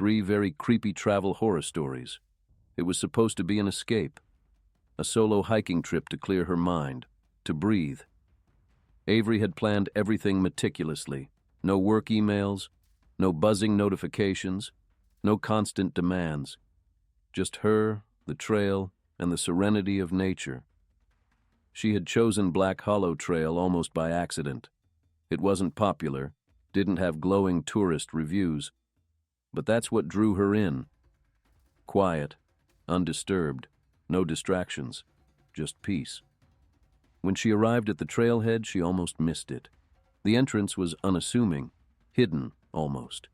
3 very creepy travel horror stories. It was supposed to be an escape, a solo hiking trip to clear her mind, to breathe. Avery had planned everything meticulously. No work emails, no buzzing notifications, no constant demands. Just her, the trail, and the serenity of nature. She had chosen Black Hollow Trail almost by accident. It wasn't popular, didn't have glowing tourist reviews, but that's what drew her in. Quiet, undisturbed, no distractions, just peace. When she arrived at the trailhead, she almost missed it. The entrance was unassuming, hidden almost.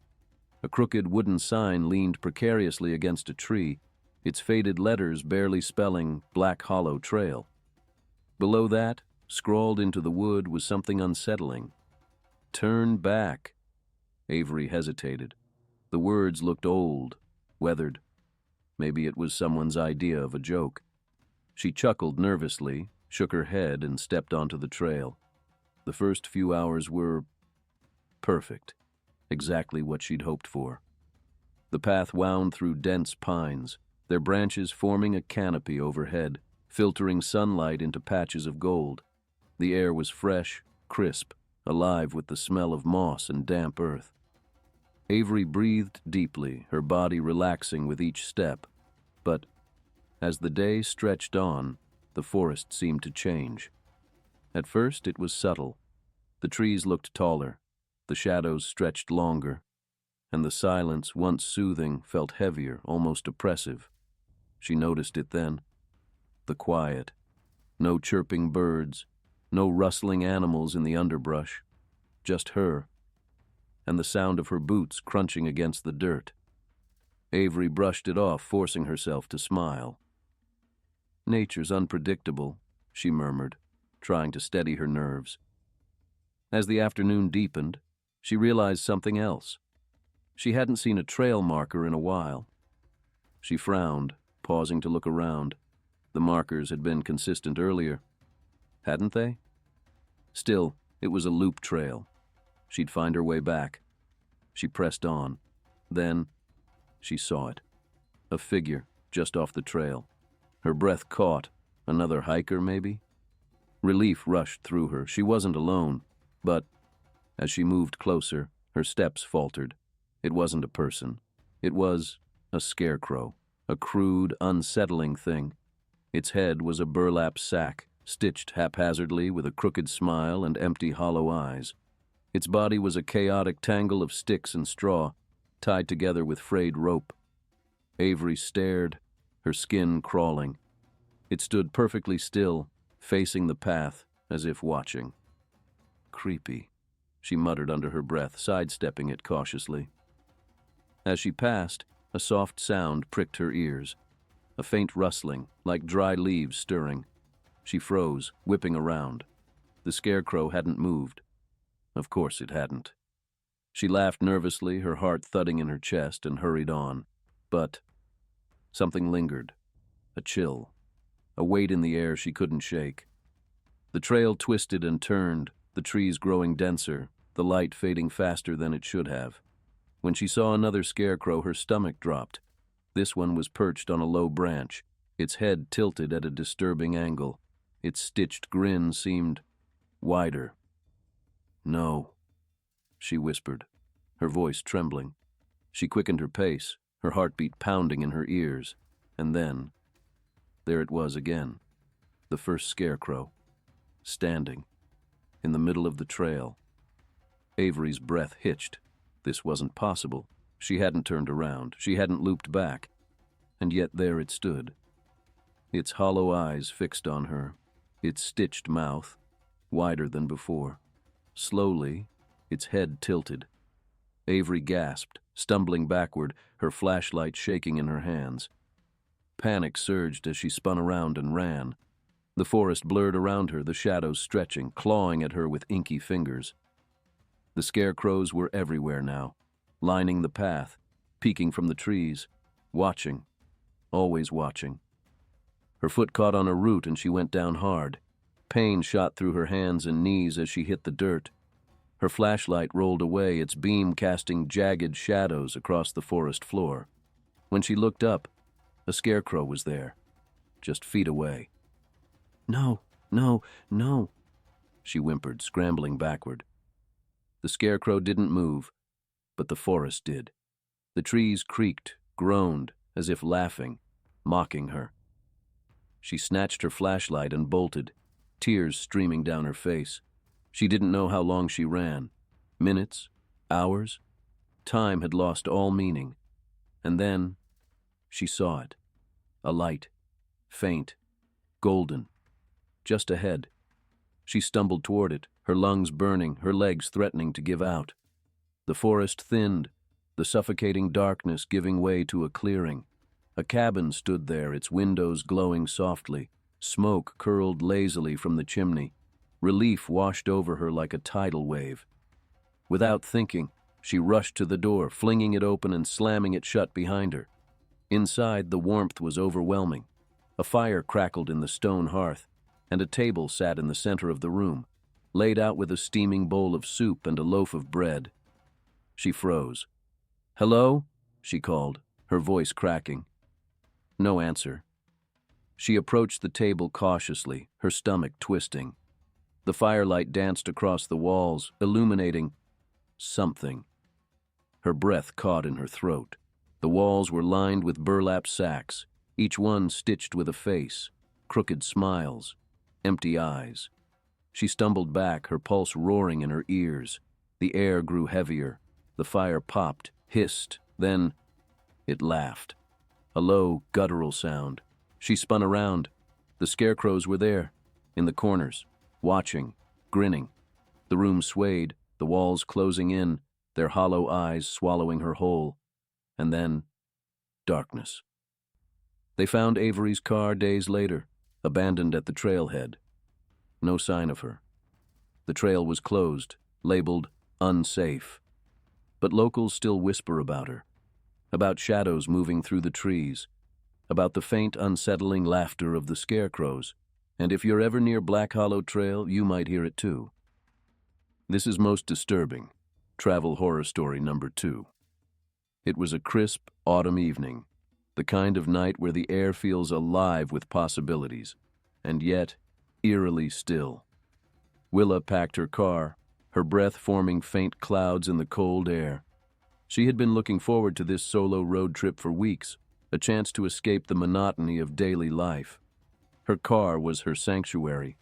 A crooked wooden sign leaned precariously against a tree, its faded letters barely spelling Black Hollow Trail. Below that, scrawled into the wood, was something unsettling. Turn back. Avery hesitated. The words looked old, weathered. Maybe it was someone's idea of a joke. She chuckled nervously, shook her head, and stepped onto the trail. The first few hours were perfect, exactly what she'd hoped for. The path wound through dense pines, their branches forming a canopy overhead, filtering sunlight into patches of gold. The air was fresh, crisp, alive with the smell of moss and damp earth. Avery breathed deeply, her body relaxing with each step. But as the day stretched on, the forest seemed to change. At first, it was subtle. The trees looked taller, the shadows stretched longer, and the silence, once soothing, felt heavier, almost oppressive. She noticed it then. The quiet. No chirping birds, no rustling animals in the underbrush. Just her, and the sound of her boots crunching against the dirt. Avery brushed it off, forcing herself to smile. "Nature's unpredictable," she murmured, trying to steady her nerves. As the afternoon deepened, she realized something else. She hadn't seen a trail marker in a while. She frowned, pausing to look around. The markers had been consistent earlier. Hadn't they? Still, it was a loop trail. She'd find her way back. She pressed on. Then, she saw it. A figure, just off the trail. Her breath caught. Another hiker, maybe? Relief rushed through her. She wasn't alone. But, as she moved closer, her steps faltered. It wasn't a person. It was a scarecrow. A crude, unsettling thing. Its head was a burlap sack, stitched haphazardly with a crooked smile and empty, hollow eyes. Its body was a chaotic tangle of sticks and straw, tied together with frayed rope. Avery stared, her skin crawling. It stood perfectly still, facing the path, as if watching. Creepy, she muttered under her breath, sidestepping it cautiously. As she passed, a soft sound pricked her ears. A faint rustling, like dry leaves stirring. She froze, whipping around. The scarecrow hadn't moved. Of course it hadn't. She laughed nervously, her heart thudding in her chest, and hurried on. But something lingered. A chill. A weight in the air she couldn't shake. The trail twisted and turned, the trees growing denser, the light fading faster than it should have. When she saw another scarecrow, her stomach dropped. This one was perched on a low branch, its head tilted at a disturbing angle. Its stitched grin seemed wider. "No," she whispered, her voice trembling. She quickened her pace, her heartbeat pounding in her ears. And then, there it was again, the first scarecrow, standing, in the middle of the trail. Avery's breath hitched. This wasn't possible. She hadn't turned around. She hadn't looped back. And yet there it stood. Its hollow eyes fixed on her, its stitched mouth, wider than before. Slowly, its head tilted. Avery gasped, stumbling backward, her flashlight shaking in her hands. Panic surged as she spun around and ran. The forest blurred around her, the shadows stretching, clawing at her with inky fingers. The scarecrows were everywhere now, lining the path, peeking from the trees, watching, always watching. Her foot caught on a root and she went down hard. Pain shot through her hands and knees as she hit the dirt. Her flashlight rolled away, its beam casting jagged shadows across the forest floor. When she looked up, a scarecrow was there, just feet away. "No, no, no," she whimpered, scrambling backward. The scarecrow didn't move, but the forest did. The trees creaked, groaned, as if laughing, mocking her. She snatched her flashlight and bolted, tears streaming down her face. She didn't know how long she ran. Minutes? Hours? Time had lost all meaning. And then she saw it. A light. Faint. Golden. Just ahead. She stumbled toward it, her lungs burning, her legs threatening to give out. The forest thinned, the suffocating darkness giving way to a clearing. A cabin stood there, its windows glowing softly. Smoke curled lazily from the chimney. Relief washed over her like a tidal wave. Without thinking, she rushed to the door, flinging it open and slamming it shut behind her. Inside, the warmth was overwhelming. A fire crackled in the stone hearth, and a table sat in the center of the room, laid out with a steaming bowl of soup and a loaf of bread. She froze. "Hello?" she called, her voice cracking. No answer. She approached the table cautiously, her stomach twisting. The firelight danced across the walls, illuminating something. Her breath caught in her throat. The walls were lined with burlap sacks, each one stitched with a face, crooked smiles, empty eyes. She stumbled back, her pulse roaring in her ears. The air grew heavier. The fire popped, hissed, then it laughed. A low, guttural sound. She spun around. The scarecrows were there, in the corners, watching, grinning. The room swayed, the walls closing in, their hollow eyes swallowing her whole. And then, darkness. They found Avery's car days later, abandoned at the trailhead. No sign of her. The trail was closed, labeled unsafe. But locals still whisper about her, about shadows moving through the trees, about the faint, unsettling laughter of the scarecrows, and if you're ever near Black Hollow Trail, you might hear it too. This is Most Disturbing, Travel Horror Story number 2. It was a crisp autumn evening, the kind of night where the air feels alive with possibilities, and yet eerily still. Willa packed her car, her breath forming faint clouds in the cold air. She had been looking forward to this solo road trip for weeks, a chance to escape the monotony of daily life. Her car was her sanctuary,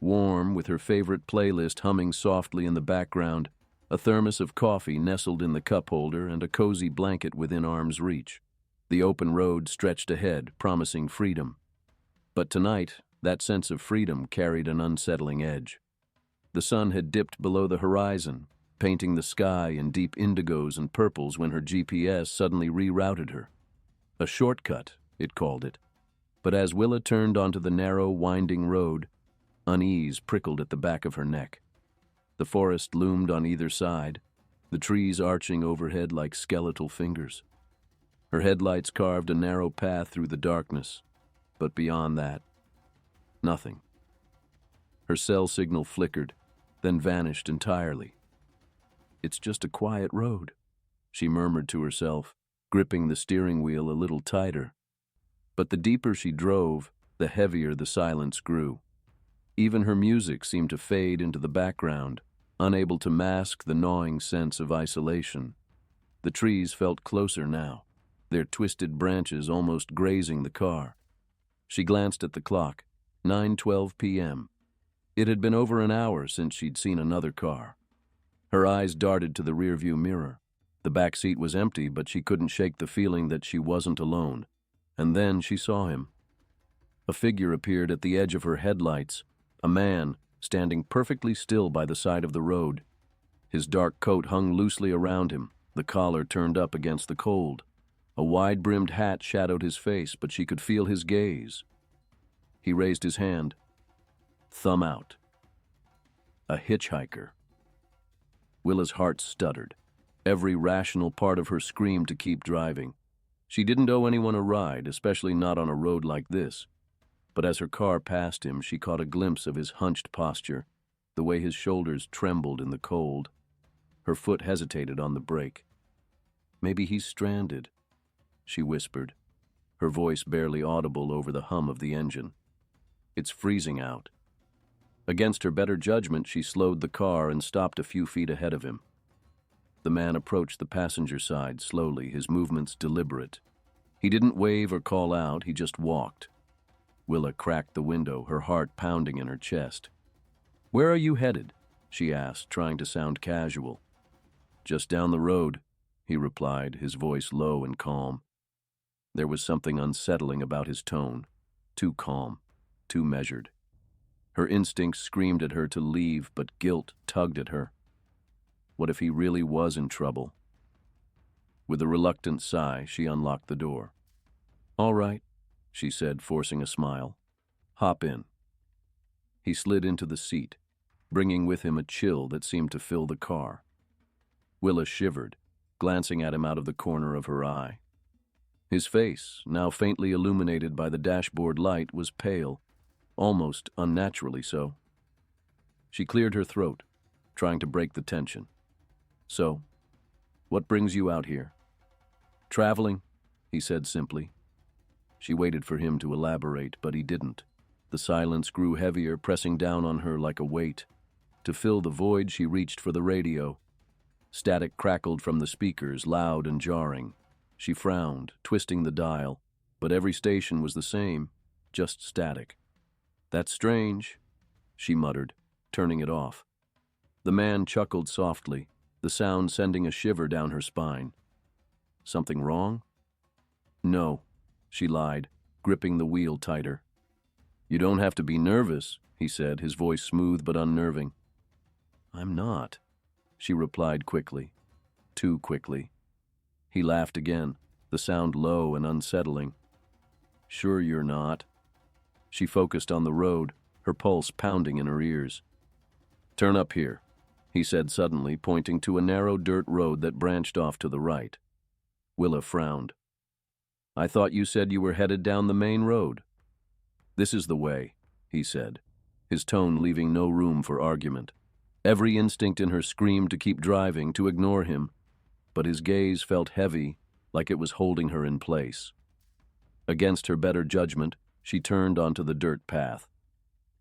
warm with her favorite playlist humming softly in the background, a thermos of coffee nestled in the cup holder, and a cozy blanket within arm's reach. The open road stretched ahead, promising freedom. But tonight, that sense of freedom carried an unsettling edge. The sun had dipped below the horizon, painting the sky in deep indigos and purples when her GPS suddenly rerouted her. A shortcut, it called it. But as Willa turned onto the narrow, winding road, unease prickled at the back of her neck. The forest loomed on either side, the trees arching overhead like skeletal fingers. Her headlights carved a narrow path through the darkness, but beyond that, nothing. Her cell signal flickered, then vanished entirely. "It's just a quiet road," she murmured to herself, gripping the steering wheel a little tighter. But the deeper she drove, the heavier the silence grew. Even her music seemed to fade into the background, unable to mask the gnawing sense of isolation. The trees felt closer now, their twisted branches almost grazing the car. She glanced at the clock, 9:12 p.m. It had been over an hour since she'd seen another car. Her eyes darted to the rearview mirror. The back seat was empty, but she couldn't shake the feeling that she wasn't alone. And then she saw him. A figure appeared at the edge of her headlights, a man standing perfectly still by the side of the road. His dark coat hung loosely around him, the collar turned up against the cold. A wide-brimmed hat shadowed his face, but she could feel his gaze. He raised his hand. Thumb out. A hitchhiker. Willa's heart stuttered. Every rational part of her screamed to keep driving. She didn't owe anyone a ride, especially not on a road like this. But as her car passed him, she caught a glimpse of his hunched posture, the way his shoulders trembled in the cold. Her foot hesitated on the brake. "Maybe he's stranded," she whispered, her voice barely audible over the hum of the engine. "It's freezing out." Against her better judgment, she slowed the car and stopped a few feet ahead of him. The man approached the passenger side slowly, his movements deliberate. He didn't wave or call out, he just walked. Willa cracked the window, her heart pounding in her chest. "Where are you headed?" she asked, trying to sound casual. "Just down the road," he replied, his voice low and calm. There was something unsettling about his tone, too calm, too measured. Her instincts screamed at her to leave, but guilt tugged at her. What if he really was in trouble? With a reluctant sigh, she unlocked the door. "All right," she said, forcing a smile. "Hop in." He slid into the seat, bringing with him a chill that seemed to fill the car. Willa shivered, glancing at him out of the corner of her eye. His face, now faintly illuminated by the dashboard light, was pale, almost unnaturally so. She cleared her throat, trying to break the tension. "So, what brings you out here?" "Traveling," he said simply. She waited for him to elaborate, but he didn't. The silence grew heavier, pressing down on her like a weight. To fill the void, she reached for the radio. Static crackled from the speakers, loud and jarring. She frowned, twisting the dial, but every station was the same, just static. "That's strange," she muttered, turning it off. The man chuckled softly, the sound sending a shiver down her spine. "Something wrong?" "No," she lied, gripping the wheel tighter. "You don't have to be nervous," he said, his voice smooth but unnerving. "I'm not," she replied quickly, too quickly. He laughed again, the sound low and unsettling. "Sure you're not." She focused on the road, her pulse pounding in her ears. "Turn up here," he said suddenly, pointing to a narrow dirt road that branched off to the right. Willa frowned. "I thought you said you were headed down the main road." "This is the way," he said, his tone leaving no room for argument. Every instinct in her screamed to keep driving, to ignore him, but his gaze felt heavy, like it was holding her in place. Against her better judgment, she turned onto the dirt path.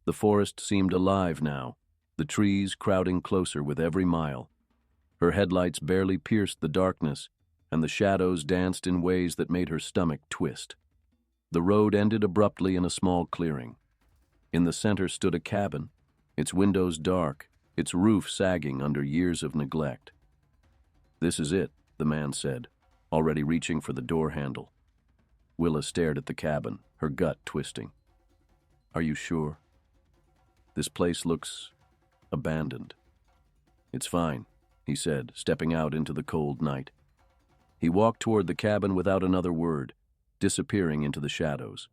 The forest seemed alive now, the trees crowding closer with every mile. Her headlights barely pierced the darkness, and the shadows danced in ways that made her stomach twist. The road ended abruptly in a small clearing. In the center stood a cabin, its windows dark, its roof sagging under years of neglect. "This is it," the man said, already reaching for the door handle. Willa stared at the cabin, her gut twisting. "Are you sure? This place looks abandoned." "It's fine," he said, stepping out into the cold night. He walked toward the cabin without another word, disappearing into the shadows.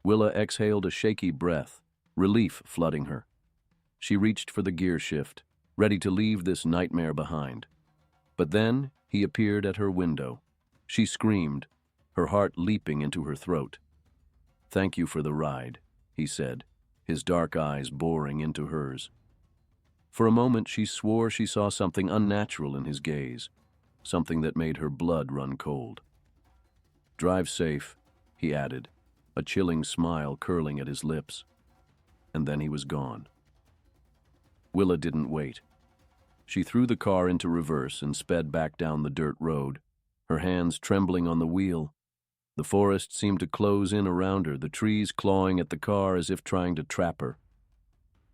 Willa exhaled a shaky breath, relief flooding her. She reached for the gear shift, ready to leave this nightmare behind. But then he appeared at her window. She screamed, her heart leaping into her throat. "Thank you for the ride," he said, his dark eyes boring into hers. For a moment she swore she saw something unnatural in his gaze, something that made her blood run cold. "Drive safe," he added, a chilling smile curling at his lips. And then he was gone. Willa didn't wait. She threw the car into reverse and sped back down the dirt road, her hands trembling on the wheel. The forest seemed to close in around her, the trees clawing at the car as if trying to trap her.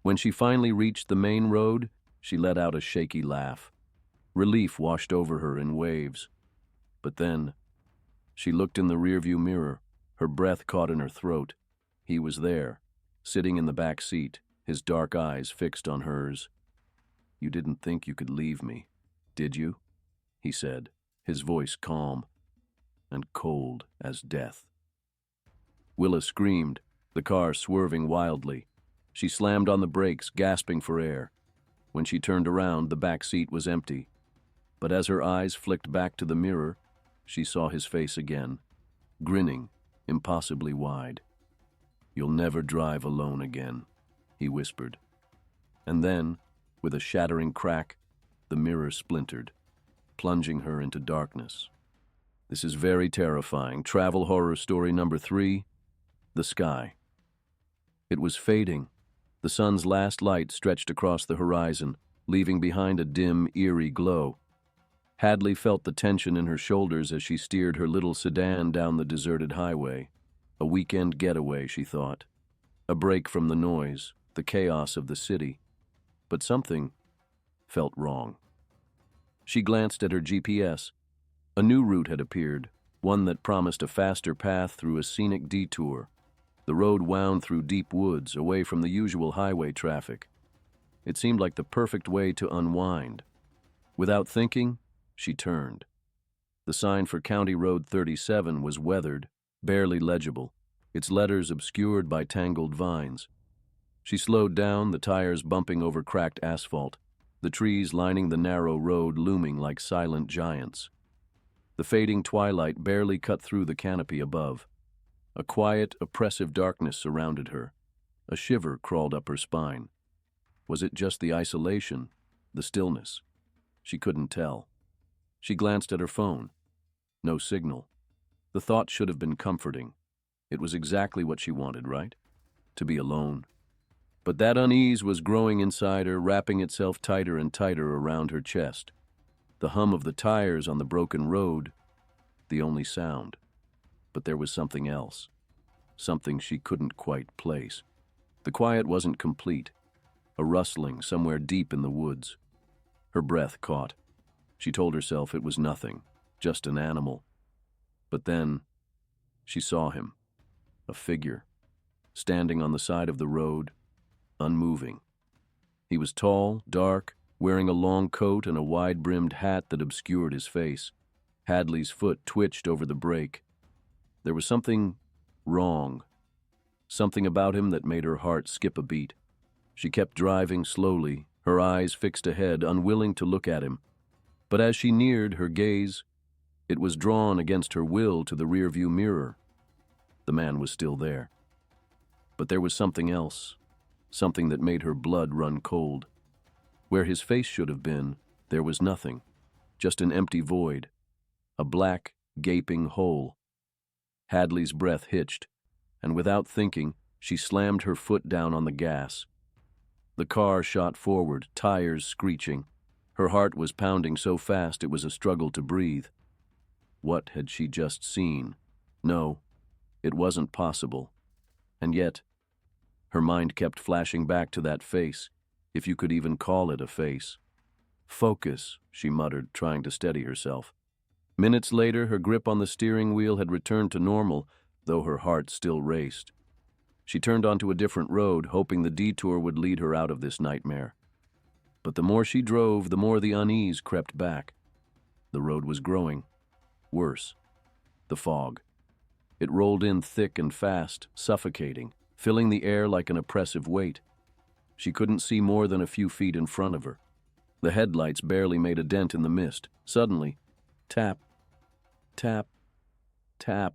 When she finally reached the main road, she let out a shaky laugh. Relief washed over her in waves. But then, she looked in the rearview mirror, her breath caught in her throat. He was there, sitting in the back seat, his dark eyes fixed on hers. "You didn't think you could leave me, did you?" he said, his voice calm and cold as death. Willa screamed, the car swerving wildly. She slammed on the brakes, gasping for air. When she turned around, the back seat was empty. But as her eyes flicked back to the mirror, she saw his face again, grinning, impossibly wide. "You'll never drive alone again," he whispered. And then, with a shattering crack, the mirror splintered, plunging her into darkness. This is very terrifying. Travel horror story number 3, The Sky. It was fading. The sun's last light stretched across the horizon, leaving behind a dim, eerie glow. Hadley felt the tension in her shoulders as she steered her little sedan down the deserted highway. A weekend getaway, she thought. A break from the noise, the chaos of the city. But something felt wrong. She glanced at her GPS. A new route had appeared, one that promised a faster path through a scenic detour. The road wound through deep woods, away from the usual highway traffic. It seemed like the perfect way to unwind. Without thinking, she turned. The sign for County Road 37 was weathered, barely legible, its letters obscured by tangled vines. She slowed down, the tires bumping over cracked asphalt, the trees lining the narrow road looming like silent giants. The fading twilight barely cut through the canopy above. A quiet, oppressive darkness surrounded her. A shiver crawled up her spine. Was it just the isolation, the stillness? She couldn't tell. She glanced at her phone. No signal. The thought should have been comforting. It was exactly what she wanted, right? To be alone. But that unease was growing inside her, wrapping itself tighter and tighter around her chest. The hum of the tires on the broken road, the only sound. But there was something else. Something she couldn't quite place. The quiet wasn't complete. A rustling somewhere deep in the woods. Her breath caught. She told herself it was nothing, just an animal. But then, she saw him. A figure, standing on the side of the road, unmoving. He was tall, dark, wearing a long coat and a wide-brimmed hat that obscured his face. Hadley's foot twitched over the brake. There was something wrong. Something about him that made her heart skip a beat. She kept driving slowly, her eyes fixed ahead, unwilling to look at him. But as she neared, her gaze, it was drawn against her will to the rearview mirror. The man was still there. But there was something else, something that made her blood run cold. Where his face should have been, there was nothing, just an empty void, a black, gaping hole. Hadley's breath hitched, and without thinking, she slammed her foot down on the gas. The car shot forward, tires screeching. Her heart was pounding so fast it was a struggle to breathe. What had she just seen? No, it wasn't possible. And yet, her mind kept flashing back to that face, if you could even call it a face. "Focus," she muttered, trying to steady herself. Minutes later, her grip on the steering wheel had returned to normal, though her heart still raced. She turned onto a different road, hoping the detour would lead her out of this nightmare. But the more she drove, the more the unease crept back. The road was growing. Worse. The fog. It rolled in thick and fast, suffocating, filling the air like an oppressive weight. She couldn't see more than a few feet in front of her. The headlights barely made a dent in the mist. Suddenly, tap, tap, tap.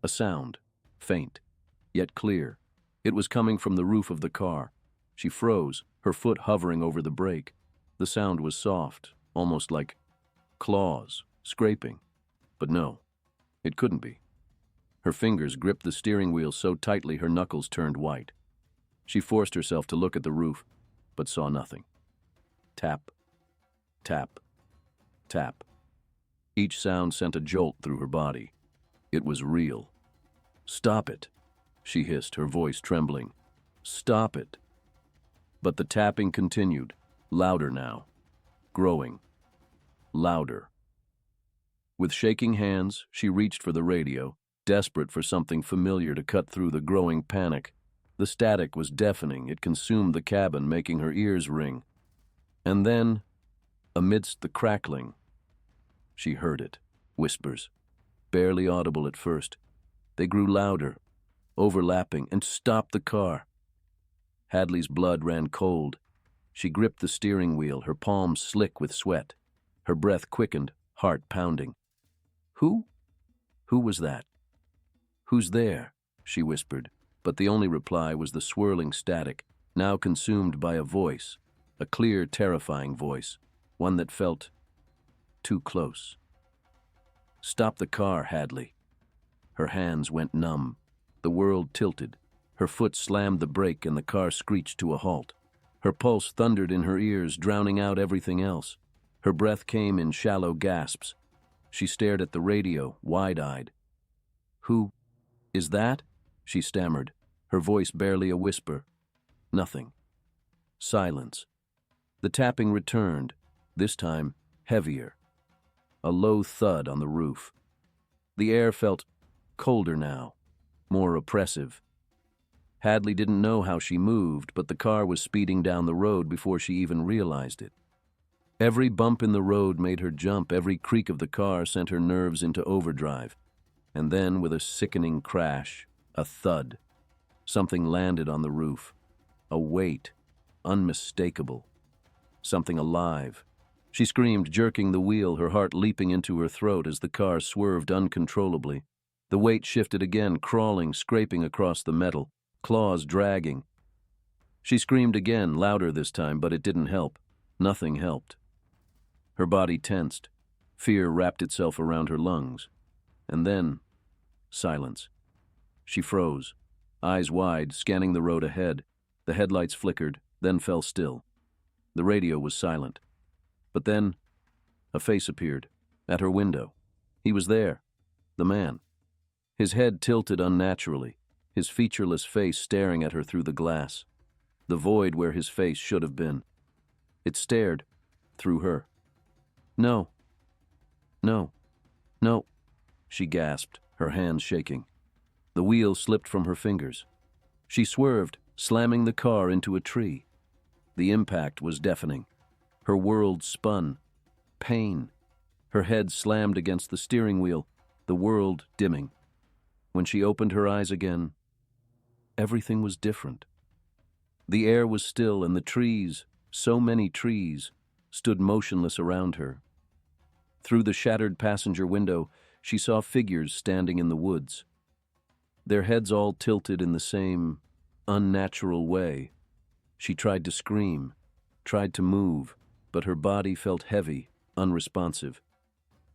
A sound, faint, yet clear. It was coming from the roof of the car. She froze, her foot hovering over the brake. The sound was soft, almost like claws, scraping. But no, it couldn't be. Her fingers gripped the steering wheel so tightly her knuckles turned white. She forced herself to look at the roof, but saw nothing. Tap, tap, tap. Each sound sent a jolt through her body. It was real. "Stop it," she hissed, her voice trembling. "Stop it." But the tapping continued, louder now, growing, louder. With shaking hands, she reached for the radio, desperate for something familiar to cut through the growing panic. The static was deafening. It consumed the cabin, making her ears ring. And then, amidst the crackling, she heard it. Whispers, barely audible at first. They grew louder, overlapping, and stopped the car. Hadley's blood ran cold. She gripped the steering wheel, her palms slick with sweat. Her breath quickened, heart pounding. Who? Who was that? "Who's there?" she whispered, but the only reply was the swirling static. now consumed by a voice, a clear, terrifying voice, one that felt too close. "Stop the car, Hadley." Her hands went numb. The world tilted. Her foot slammed the brake and the car screeched to a halt. Her pulse thundered in her ears, drowning out everything else. Her breath came in shallow gasps. She stared at the radio, wide-eyed. "Who is that?" she stammered, her voice barely a whisper. Nothing. Silence. The tapping returned, this time heavier. A low thud on the roof. The air felt colder now, more oppressive. Hadley didn't know how she moved, but the car was speeding down the road before she even realized it. Every bump in the road made her jump, every creak of the car sent her nerves into overdrive. And then, with a sickening crash, a thud. Something landed on the roof. A weight, unmistakable. Something alive. She screamed, jerking the wheel, her heart leaping into her throat as the car swerved uncontrollably. The weight shifted again, crawling, scraping across the metal, claws dragging. She screamed again, louder this time, but it didn't help. Nothing helped. Her body tensed. Fear wrapped itself around her lungs. And then, silence. She froze, eyes wide, scanning the road ahead. The headlights flickered, then fell still. The radio was silent. But then, a face appeared, at her window. He was there, the man. His head tilted unnaturally, his featureless face staring at her through the glass. The void where his face should have been. It stared, through her. "No. No. No," she gasped, her hands shaking. The wheel slipped from her fingers. She swerved, slamming the car into a tree. The impact was deafening. Her world spun. Pain. Her head slammed against the steering wheel, the world dimming. When she opened her eyes again, everything was different. The air was still, and the trees, so many trees, stood motionless around her. Through the shattered passenger window, she saw figures standing in the woods. Their heads all tilted in the same unnatural way. She tried to scream, tried to move, but her body felt heavy, unresponsive.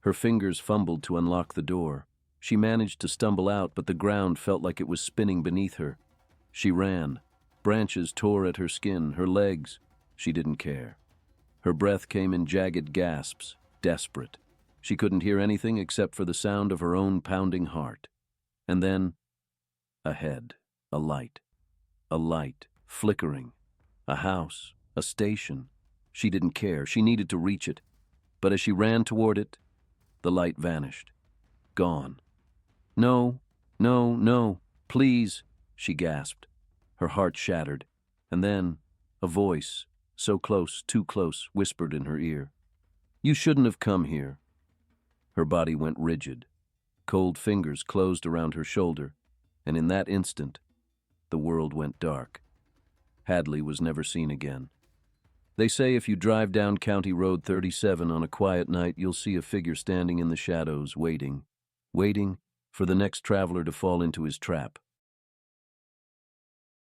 Her fingers fumbled to unlock the door. She managed to stumble out, but the ground felt like it was spinning beneath her. She ran. Branches tore at her skin, her legs. She didn't care. Her breath came in jagged gasps, desperate. She couldn't hear anything except for the sound of her own pounding heart. And then, ahead, a light, flickering, a house, a station. She didn't care. She needed to reach it. But as she ran toward it, the light vanished. Gone. "No, no, no, please," she gasped. Her heart shattered. And then, a voice, so close, too close, whispered in her ear. "You shouldn't have come here." Her body went rigid. Cold fingers closed around her shoulder, and in that instant, the world went dark. Hadley was never seen again. They say if you drive down County Road 37 on a quiet night, you'll see a figure standing in the shadows, waiting for the next traveler to fall into his trap.